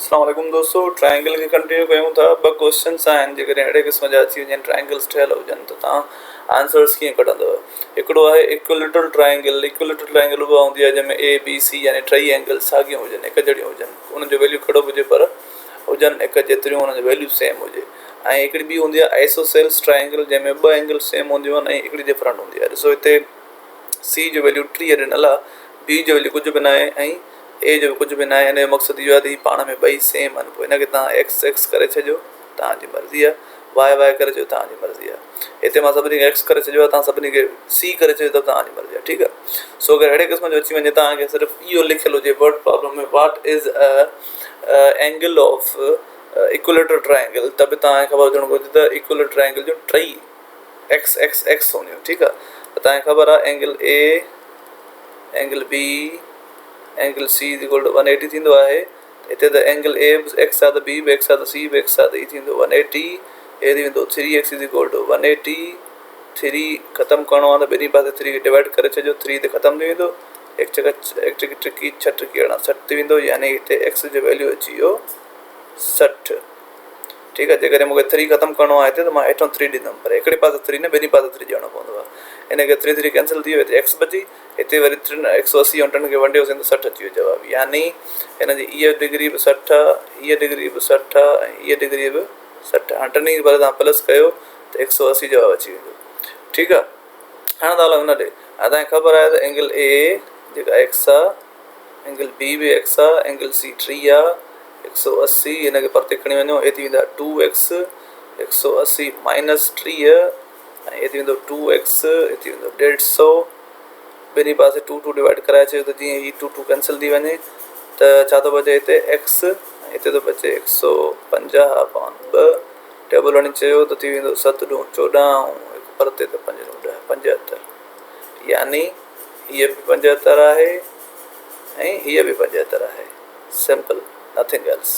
अस्सलाम वालेकुम दोस्तों, ट्रायंगल खे कंटिन्यू कयूं था। ॿ क्वेश्चन्स आहिनि जेकॾहिं अहिड़े क़िस्म जा अची वञनि, ट्रायंगल्स ठहियल हुजनि त तव्हां आंसर्स कीअं कढंदव। हिकिड़ो आहे इक्विलेटरल ट्रायंगल। इक्विलेटरल ट्रायंगल उहा हूंदी आहे जंहिंमें ए बी सी यानी टई एंगल साॻियूं हुजनि, हिक जहिड़ियूं हुजनि, उनजो वैल्यू कहिड़ो बि हुजे पर हुजनि हिक जेतिरियूं, हुनजो वैल्यू सेम हुजे। ऐं हिकिड़ी ॿी हूंदी आहे आइसोसेल्स ट्रायंगल, जंहिंमें ॿ एंगल सेम हूंदियूं आहिनि ऐं हिकिड़ी डिफरेंट हूंदी आहे। ॾिसो हिते सी जो वैल्यू 3 ॾिनल आहे, बी जो वैल्यू कुझु बि न आहे ऐं ए जो कुझु बि न आहे। हिन जो मक़सदु इहो आहे त हीअ पाण में ॿई सेम आहिनि। पोइ हिनखे तव्हां एक्स एक्स करे छॾियो, तव्हांजी मर्ज़ी आहे, वाई वाई करे छॾियो, तव्हांजी मर्ज़ी आहे। हिते मां सभिनी खे एक्स करे छॾियो आहे, तव्हां सभिनी खे सी करे छॾियो त तव्हांजी मर्ज़ी आहे, ठीकु आहे। सो अगरि अहिड़े क़िस्म जो अची वञे, तव्हांखे सिर्फ़ु इहो लिखियलु हुजे वर्ड प्रॉब्लम में, what is angle of equilateral triangle, त बि तव्हांखे ख़बर हुजणु घुरिजे त इक्विलेटरल ट्रायंगल जो टई एक्स एक्स एक्स हूंदियूं, ठीकु आहे। त तव्हांखे ख़बर आहे angle A, angle B, angle C is equal to 180 थींदो आहे। हिते त एंगल ए बि एक्स आहे त बी बि एक्स आहे त सी बि एक्स आहे, त ई थींदो 180। ए थी वेंदो 3x इज इक्वल टू 180। 3 ख़तमु करिणो आहे त ॿिन्ही पासे 3 खे डिवाइड करे छॾियो, 3 ते ख़तमु थी वेंदो, हिकु टिकी 6 टिकी 60 थी वेंदो, यानी हिते एक्स जो वैल्यू अची वियो 60, ठीकु आहे। जेकॾहिं मूंखे 3 ख़तमु करिणो आहे हिते त मां हेठां 3 ॾींदुमि, पर हिकिड़े पासे 3 न, ॿिन्ही पासे 3 ॾियणो पवंदो आहे। हिनखे 3 3 कैंसिल थी वियो, हिते एक्स बची, हिते वरी 180 ऐं 3 खे वंडियोसीं त 60 अची वियो जवाबु। यानी हिन जी इहा डिग्री बि 60 आहे, इहा डिग्री बि 60 आहे ऐं इहा डिग्री बि 60 आहे। टिनी खे भले तव्हां प्लस कयो त 180 जवाबु अची वेंदो, ठीकु आहे। हाणे तव्हां हुन ॾे तव्हांखे ख़बर आहे त एंगल ए जेका एक्स आहे, एंगल बी बि एक्स आहे, एंगल सी 3 आहे, 180, हिनखे परते खणी वञो, हे थी वेंदा 2x, 180 माइनस 3 ऐं हे थी वेंदो 2x, हे थी वेंदो 150। ॿिन्ही पासे 2 2 डिवाइड कराए छॾियो त जीअं ही 2 2 कैंसिल थी वञे त छा थो बचे हिते x, हिते थो बचे 150/2। टेबल हणी चयो त थी वेंदो 7 × 14 ऐं हिकु परते त 5 × 10 75, यानी हीअ बि 75 आहे ऐं हीअ बि 75 आहे। Simple, nothing else.